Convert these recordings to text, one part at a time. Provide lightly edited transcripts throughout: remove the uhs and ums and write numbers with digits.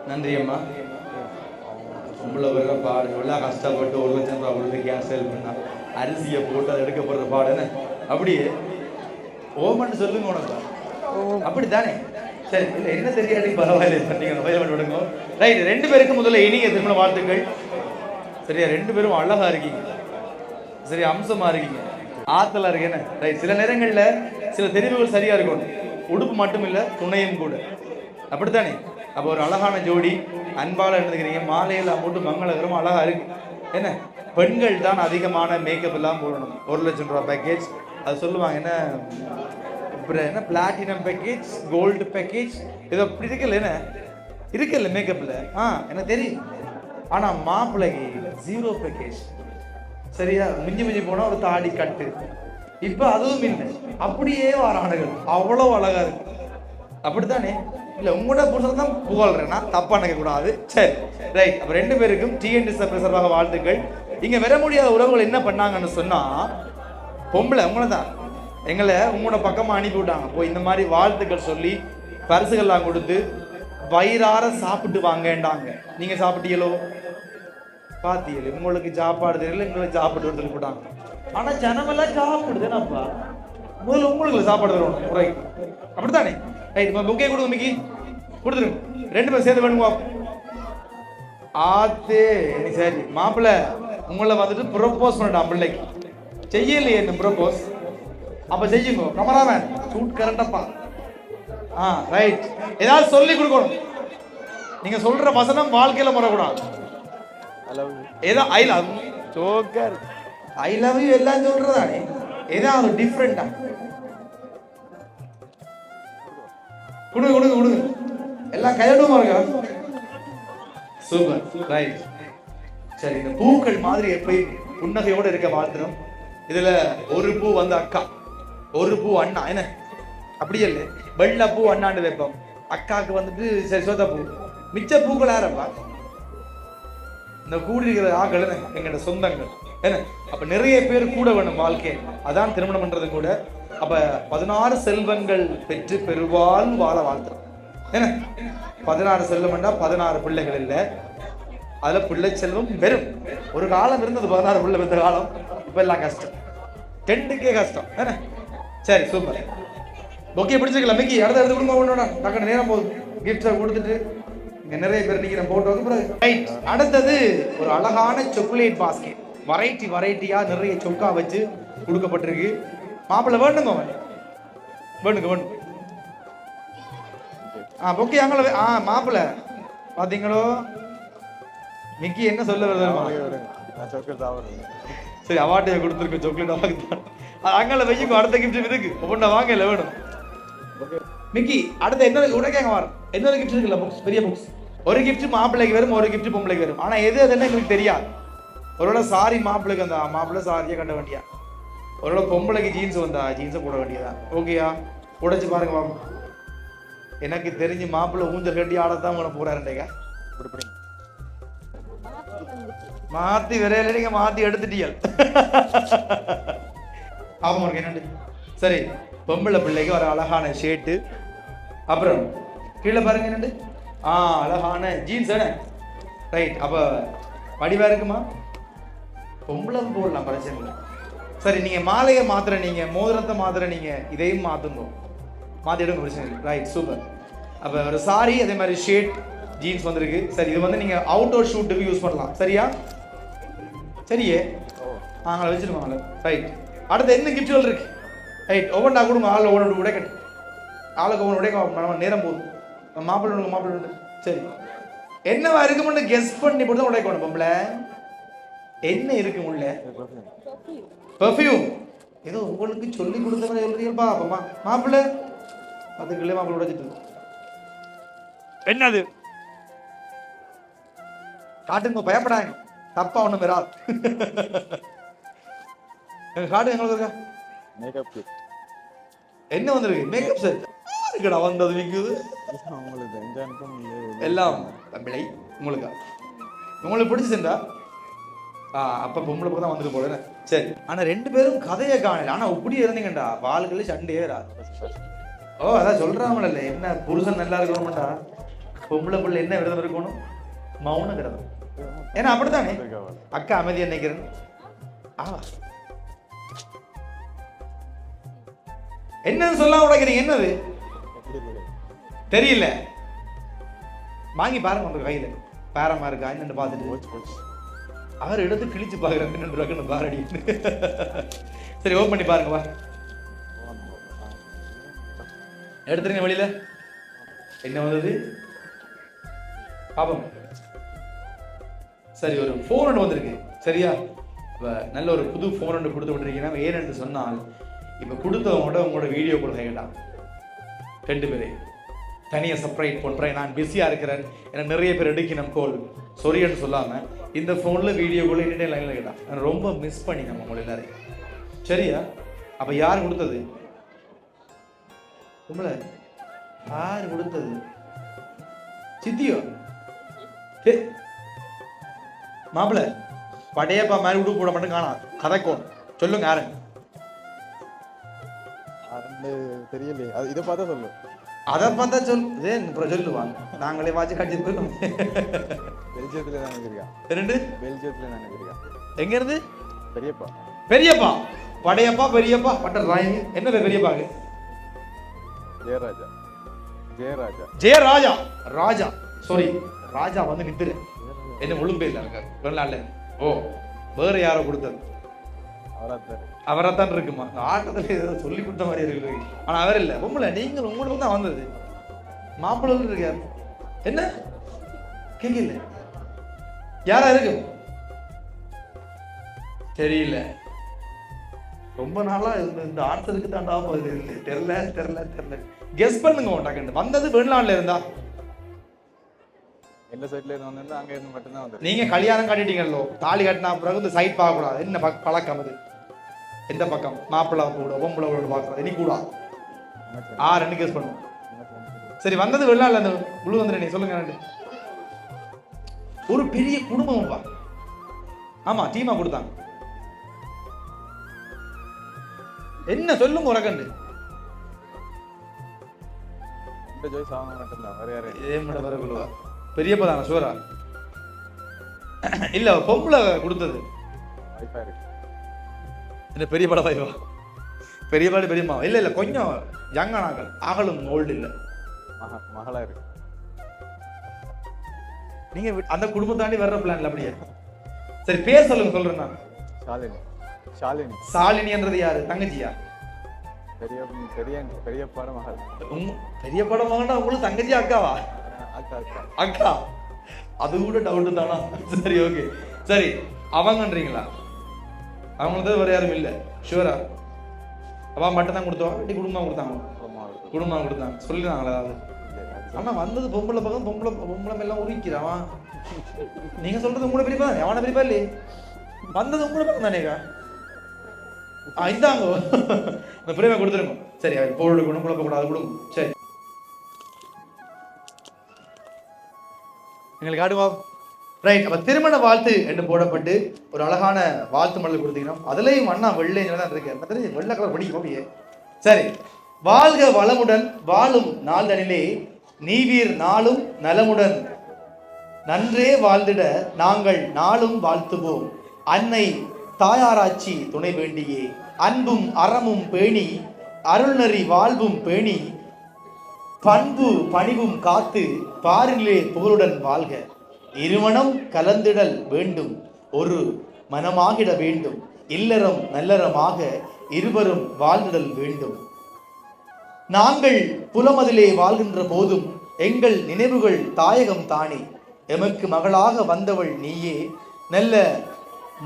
நன்றி அம்மா. உங்களை வர பாடு எவ்வளோ கஷ்டப்பட்டு 1,00,000 ரூபா கொடுத்து கேஸ் சேல் பண்ணா அரிசியை போட்டு அதை எடுக்கப்படுற பாடுன்னு அப்படியே ஓமன்னு சொல்லுங்க உனக்கு அப்படித்தானே. சரி இல்லை என்ன தெரியாது பரவாயில்ல, நீங்கள் விடுங்க. ரைட், 2 பேருக்கு முதல்ல இனிய திருமண வாழ்த்துக்கள். சரியா, 2 பேரும் அழகா இருக்கீங்க, சரி அம்சமா இருக்கீங்க, ஆத்தலா இருக்கேன்னு. ரைட், சில நேரங்களில் சில தெரிவுகள் சரியா இருக்கும், உடுப்பு மட்டும் இல்லை துணையும் கூட, அப்படித்தானே. அப்போ ஒரு அழகான ஜோடி அன்பால இருந்துக்கிறீங்க, மாலையில் போட்டு மங்களகரமாக அழகா இருக்கு. என்ன பெண்கள் தான் அதிகமான மேக்கப் எல்லாம் போடணும். 1,00,000 ரூபா பேக்கேஜ் அது சொல்லுவாங்க, என்ன பிளாட்டினம் பேக்கேஜ், கோல்டு பேக்கேஜ், இது அப்படி இருக்குல்ல, என்ன இருக்குல்ல மேக்கப்ல. எனக்கு தெரியும். ஆனா மாப்பிள்ளைக்கு 0 பேக்கேஜ். சரியா, மிஞ்சி போனா ஒரு தாடி கட்டு, இப்ப அதுவும் இல்லை, அப்படியே வரானுகள், அவ்வளவு அழகா இருக்கு, அப்படித்தானே. இல்ல உங்களோட புருஷன் தான் புகழ்றேன்னா தப்பா நினைக்க கூடாது. சரி ரைட். அப்ப 2 பேருக்கும் டிஎன்டி சர்வீஸாக வாழ்த்துக்கள். இங்க வர முடியாத உறவுகள் என்ன பண்ணாங்கன்னு சொன்னா, பொம்பளை உங்களை தான் எங்களை உங்களோட பக்கமா அனுப்பி விட்டாங்க. போய் இந்த மாதிரி வாழ்த்துக்கள் சொல்லி பரிசுகள்லாம் கொடுத்து வயிறார சாப்பிட்டு வாங்கண்டாங்க. நீங்க சாப்பிட்டீங்களோ பாத்தீங்களே, உங்களுக்கு சாப்பாடு தெரியல, எங்களுக்கு சாப்பிட்டு வந்து போட்டாங்க. ஆனா ஜனமெல்லாம் சாப்பிடுதுனாப்பா, முதல்ல உங்களுக்கு சாப்பாடு தருவோம் முறை, அப்படித்தானே. ரைட், புக்கே கொடுங்க, மிக்கி கொடுத்துருங்க, 2 பேரும் சேர்ந்து வேணுமா ஆத்தே. சரி மாப்பிள்ள உங்களை வந்துட்டு ப்ரொப்போஸ் பண்ணிட்டான் பிள்ளைக்கு, செய்யலையே என்ன ப்ரொப்போஸ், அப்ப செய்யுங்க. Cameraman suit கரண்டப்பா. ரைட், ஏதாவது சொல்லி கொடுக்கணும். நீங்க சொல்ற வசனம் வாழ்க்கையில வரக்கூடாது. ஏதோ I love joker, I love you எல்லாம் சொல்றதானே, ஏதாவது டிஃப்ரெண்டா கொடுங்க எல்லாம் கையடுமா இருக்கா. Super right. சரி, இந்த பூக்கள் மாதிரி எப்பயும் புன்னகையோட இருக்க வாழ்த்துறோம். இதுல ஒரு பூ வந்து அக்கா, ஒரு பூ அண்ணா, என்ன அப்படியே இல்லை, வெள்ளை பூ அண்ணாண்டு வைப்போம், அக்காவுக்கு வந்துட்டு சரி சோதா பூ, மிச்ச பூக்கள் யாரப்பா இந்த கூடியிருக்கிற ஆக்கள் எங்களோட சொந்தங்கள், என்ன. அப்ப நிறைய பேர் கூட வேணும் வாழ்க்கை, அதான் திருமணம் பண்றது கூட. அப்ப 16 செல்வங்கள் பெற்று பெருவாள் வாழ வாழ்த்துறோம், என்ன. 16 செல்வம்னா 16 பிள்ளைகள் இல்லை, அதுல பிள்ளை செல்வம் வெறும் ஒரு காலம் இருந்தது, 16 பிள்ளை பெற்ற காலம். இப்ப எல்லாம் கஷ்டம், 10க்கே கஷ்டம், என்ன. சரி சூப்பர், ஓகே பிடிச்சிருக்கலாம். மிக்கி அடுத்த எடுத்து கொடுங்க, டக்குனு நேரம் போகுது, கிஃப்ட்ஸை கொடுத்துட்டு இங்க நிறைய பேர் நிக்கிற போட்டோக்கு பிறகு. ரைட், அடுத்தது ஒரு அழகான சாக்லேட் பாஸ்கெட், வெரைட்டியா நிறைய சொக்கா வச்சு கொடுக்கப்பட்டிருக்கு. மாப்பிள்ள வேண்டுங்க, வேண்டுங்க. ஓகே அங்கே மாப்பிள்ள பாத்தீங்களோ, மிக்கி என்ன சொல்ல வருது, சரி அவார்டு கொடுத்துருக்கு சாக்லேட் அங்கே வைக்கும். அடுத்த கிஃப்ட் இருக்கு, ஒவ்வொன்றா வாங்க, இல்லை வேணும். மிக்கி அடுத்த என்ன உடனே வரும், இன்னொரு கிஃப்ட் இருக்குல்ல, புக்ஸ், பெரிய புக்ஸ். ஒரு கிஃப்ட் மாப்பிள்ளைக்கு வரும், ஒரு கிஃப்ட் பொம்பளைக்கு வரும். ஆனா எது அதுன்னு எங்களுக்கு தெரியாது. ஒருவேளை சாரி மாப்பிள்ளைக்கு வந்தா மாப்பிள்ளை சாரியை கட்ட வேண்டியா, ஒருவேளை பொம்பளைக்கு ஜீன்ஸ் வந்தா ஜீன்ஸை போட வேண்டியதா. ஓகேயா, உடைச்சு பாருங்க மாமா. எனக்கு தெரிஞ்சு மாப்பிள்ளை ஊஞ்சல் கட்டி ஆடத்தான் உங்களை போறாருண்டேங்க, மாத்தி விரையில நீங்க மாத்தி எடுத்துட்டீங்க. ஆமா என்னண்டு. சரி, பொம்பளை பிள்ளைக்கு ஒரு அழகான ஷர்ட்டு, அப்புறம் கீழே பாருங்க என்னண்டு, அழகான ஜீன்ஸ், என்ன. ரைட், அப்ப வடிவா இருக்குமா, பொம்பளை போடலாம், பிரச்சனை இல்லை. சரி, நீங்க மாலையை மாத்திர, நீங்க மோதிரத்தை மாத்திர, நீங்க இதையும் மாத்துங்க, மாத்திடுங்க, பிரச்சனை இல்லை. Right super. அப்ப ஒரு சாரி, அதே மாதிரி ஷர்ட், ஜீன்ஸ் வந்திருக்கு. சரி, இது வந்து நீங்க அவுட்டோர் ஷூட்டுக்கு யூஸ் பண்ணலாம், சரியா. சரியே, நாங்களை வச்சிருக்கோம். ரைட், அடுத்து என்ன கிஃப்ட்கள் இருக்கு. ரைட், ஒவ்வொன்றா கொடுங்க, ஆள் ஒவ்வொன்று உடைக்கட்டு, ஆளுக்கு ஒவ்வொன்று உடைக்க நேரம் போதும். மாப்பிள்ளை சரி, என்னவா இருக்கும்னு கெஸ் பண்ணி போட்டு தான் உடைக்கணும். பொம்பளை என்ன இருக்கு உள்ள, பெர்ஃப்யூம். ஏதோ உங்களுக்கு சொல்லி கொடுத்த மாதிரி எழுதுறீங்கப்பா. அப்பமா மாப்பிள்ளை அதுக்குள்ளே மாப்பிள்ளை உடைச்சிட்டு என்னது காட்டுங்க, பயப்படாங்க, தப்பா ஒண்ணும் பெறாது. காட்டு எங்களுக்கு இருக்கா மேக்கப், என்ன வந்திருக்கு, மேக்கப் செட் இருக்கடா வந்தது விக்குது எல்லாம். தம்பிளை உங்களுக்கு பிடிச்சிருந்தா அப்ப பொம்பளை தான் வந்துட்டு போல. சரி, ஆனா 2 பேரும் கதையை காணல, ஆனா இப்படி இருந்தீங்கடா வாள்களே சண்டையே. அதான் சொல்றாமல, என்ன புருஷன் நல்லா இருக்கணும்டா, பொம்பளை பிள்ளை என்ன விரதம் இருக்கணும்? மௌன விரதம். ஏன்னா அப்படித்தானே அக்கா அமைதியா நினைக்கிறேன். என்னன்னு சொல்ல உடைக்கிறீங்க? என்னது தெரியல, வாங்கி பாருங்க உங்க கையில பேரமா இருக்கா என்னன்னு பார்த்துட்டு அவர் எடுத்து கிழிச்சு பாக்குறாங்க பாரடி. சரி ஓபன் பண்ணி பாருங்க, வா எடுத்துருங்க வெளியில. என்ன வந்தது பாப்போம். சரி, ஒரு போன் ஒன்று வந்திருக்கு சரியா? இப்போ நல்ல ஒரு புது போன் ஒன்று கொடுத்து விட்டுருக்கீங்கன்னா, ஏனென்று சொன்னால் இப்போ கொடுத்தவங்களோட உங்களோட வீடியோ கூட கேட்கலாம். 2 பேரே தனியாக செப்பரேட் பண்ணுறேன், நான் பிஸியாக இருக்கிறேன், எனக்கு நிறைய பேர் எடுக்கணும் கோல் சொரியன்னு சொல்லாமல் இந்த ஃபோனில் வீடியோ கூட என்னென்ன லைனில் கேட்டான். நான் ரொம்ப மிஸ் பண்ணி நம்ம உங்களை எல்லாரையும். சரியா? அப்போ யார் கொடுத்தது? உங்களை யார் கொடுத்தது? சித்தியோ? மாப்பிள்ள படையப்பா மாதிரி உடுப்பு போட மட்டும் காணா கதைக்கோம், சொல்லுங்க யாருங்க? தெரியலையே, இதை பார்த்தா சொல்லு. அதை பார்த்தா சொல்லுவாங்க, நாங்களே வாட்சி காட்சி போயிடும். பெல்ஜியத்துல நினைக்கிறீங்க? பெல்ஜியத்துல நினைக்கிறீங்க? எங்க இருந்து? பெரியப்பா. பெரியப்பா படையப்பா பெரியப்பா பட்ட ராயங்க என்ன பெரியப்பாங்க? ஜெயராஜா. ஜெயராஜா. ஜெயராஜா. ராஜா சாரி, ராஜா வந்து நித்துரு என்ன ஒழும்பேல இருக்காரு வெளிநாட்டுல. ஓ, வேற யாரோ கொடுத்தது? அவராத்தான் இருக்குமா? ஆட்டத்துல ஏதோ சொல்லி கொடுத்த மாதிரி இருக்கு. ஆனா அவர் இல்ல, பொம்பளை நீங்கள் உங்களுக்கு தான் வந்தது. மாப்பிள்ளை இருக்காரு என்ன கேட்கல, யாரா இருக்கு தெரியல. ரொம்ப நாளா இந்த ஆன்சருக்கு தாண்டா தெரியல தெரியல தெரியல. கெஸ் பண்ணுங்க உண்டாக்க வந்தது வெளிநாட்டுல இருந்தா. எந்த சைட்ல இருந்து வந்தா அங்க இருந்து மட்டும் தான் வந்தது. நீங்க கல்யாணம் கட்டிட்டீங்களோ, தாலி கட்டினா பிறகு இந்த சைட் பார்க்க கூடாது. என்ன பழக்கம் அது? எந்த பக்கம்? மாப்பிள்ளை கூட பொம்பளை கூட பார்க்கறது இனி கூட 2 கேஸ் பண்ணுவோம். சரி, வந்தது வெளிநாட்டுல அந்த குழு வந்துடு. நீ சொல்லுங்க. ஒரு பெரிய குடும்பம். ஆமா, டீமா கொடுத்தாங்க. என்ன சொல்லுங்க உரகண்டு? பெரியப்பா தானே சோரா? இல்ல பொம்பளை கொடுத்தது. என்ன பெரிய படம் வாய்வா? பெரிய பாடு பெரியம்மா இல்ல இல்ல, கொஞ்சம் யங்கானாக்கள், அகலும் ஓல்டு இல்ல, மகளா இருக்கு. நீங்க அந்த குடும்பத்தாண்டி வர்ற பிளான்ல அப்படியே. சரி, பேர் சொல்லுங்க, சொல்றேன் நான். ஷாலினி. ஷாலினி. ஷாலினின்றது யாரு? தங்கச்சியா? பெரியப்பாட மகள். பெரியப்பாட மகனா உங்களுக்கு தங்கச்சி அக்காவா? அக்கா, அது கூட டவுட் தானா? சரி ஓகே. சரி, அவங்கன்றீங்களா? அவங்களுக்கு வேற யாரும் இல்ல ஷூரா? அவ மட்டும் தான் கொடுத்தோம், குடும்பம் கொடுத்தாங்க? குடும்பம் கொடுத்தாங்க சொல்லிருந்தாங்களா? அதாவது ஆனா வந்தது பொம்பளை பக்கம், பொம்பளை எல்லாம் உரிக்கிறான். நீங்க சொல்றது உங்களோட பிரிப்பா தானே? அவன பிரிப்பா இல்லையே, வந்தது உங்களோட பக்கம் தானேக்கா. இந்தாங்க இந்த பிரேமை கொடுத்துருங்க. சரி, போடு கொடுங்க, குழப்பக்கூடாது கொடுங்க. சரி, எங்களுக்கு ஆடுவா ரைட். அப்ப திருமண வாழ்த்து என்று போடப்பட்டு ஒரு அழகான வாழ்த்து மடல் கொடுத்தீங்கன்னா, அதுலயும் அண்ணா வெள்ளை தான் இருக்கு, வெள்ளை கலர் படிக்க அப்படியே. சரி, வாழ்க வளமுடன் வாழும் நாள் தனிலே நீவீர் நாளும் நலமுடன் நன்றே வாழ்ந்திட நாங்கள் நாளும் வாழ்த்துவோம். அன்னை தாயாராட்சி துணை வேண்டியே அன்பும் அறமும் பேணி அருள்நறி வாழ்வும் பேணி பண்பு பணிவும் காத்து பாரிலே புகழுடன் வாழ்க. இருமணம் கலந்திடல் வேண்டும், ஒரு மனமாகிட வேண்டும், இல்லறம் நல்லறமாக இருவரும் வாழ்ந்திடல் வேண்டும். நாங்கள் புலமதிலே வாழ்கின்ற போதும் எங்கள் நினைவுகள் தாயகம் தானே, எமக்கு மகளாக வந்தவள் நீயே, நல்ல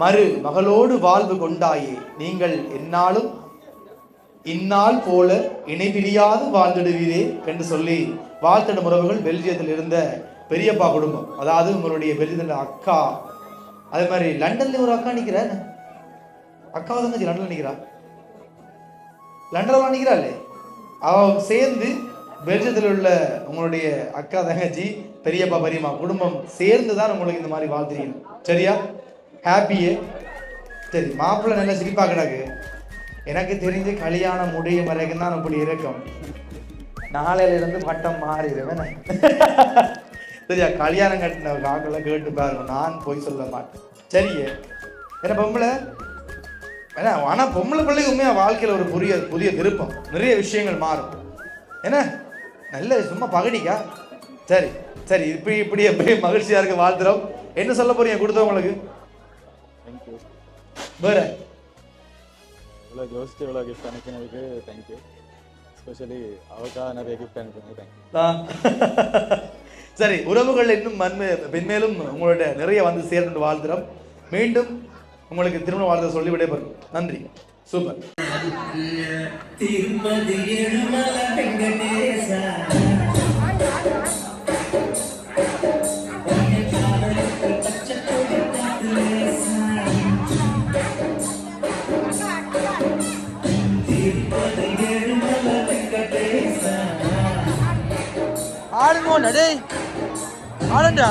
மறு மகளோடு வாழ்வு கொண்டாயே, நீங்கள் என்னாலும் இந்நாள் போல இணைபிரியாது வாழ்ந்திடுவீரே என்று சொல்லி வாழ்த்திட உறவுகள் பெல்ஜியத்தில் இருந்த பெரியப்பா குடும்பம். அதாவது உங்களுடைய பெல்ஜியத்தில் அக்கா, அதே மாதிரி லண்டன்ல ஒரு அக்கா நிற்கிறா, அக்காவை தங்கச்சி லண்டன்ல நிற்கிறா, லண்டன்ல நிற்கிறா இல்லையே, அவ சேர்ந்து பெல்ஜியத்தில் உள்ள உங்களுடைய அக்கா தங்கச்சி பெரியப்பா பெரியம்மா குடும்பம் சேர்ந்து தான் உங்களுக்கு இந்த மாதிரி வாழ்த்துறீங்க. சரியா? ஹாப்பியே. சரி, மாப்பிள்ளை நல்லா சிரிப்பா கிடாக்கு. எனக்கு தெரிஞ்சு கல்யாணம் முடியும் வரைக்கும் தான் அப்படி இருக்கும். நாளையில இருந்து பட்டம் மாறிடுவேன். சரியா கல்யாணம் கட்டின காக்கெல்லாம் கேட்டு பாருங்க, நான் போய் சொல்ல மாட்டேன். சரியே ஏன்னா பொம்பளை ஏன்னா ஆனால் பொம்பளை பிள்ளைக்கு உண்மையாக வாழ்க்கையில் ஒரு புதிய திருப்பம், நிறைய விஷயங்கள் மாறும். ஏன்னா நல்ல சும்மா பகடிக்கா. சரி சரி இப்படி எப்படி மகிழ்ச்சியாக இருக்க வாழ்த்துறோம். என்ன சொல்ல போறீங்க கொடுத்தவங்களுக்கு? தேங்க்யூ. வேற இவ்வளோ யோசிச்சு இவ்வளோ கிஃப்ட் அனுப்பினதுக்கு தேங்க்யூ. எஸ்பெஷலி அவருக்காக நிறைய கிஃப்ட் அனுப்பினது தேங்க்யூ. சரி உறவுகள் இன்னும் மென்மேலும் உங்களுடைய நிறைய வந்து சேர்ந்து வாழ்த்துறோம். மீண்டும் உங்களுக்கு திருமண வாழ்த்து சொல்லி விடைபெறும். நன்றி. சூப்பர். ஆடுங்க டேய் ஆடுண்டா.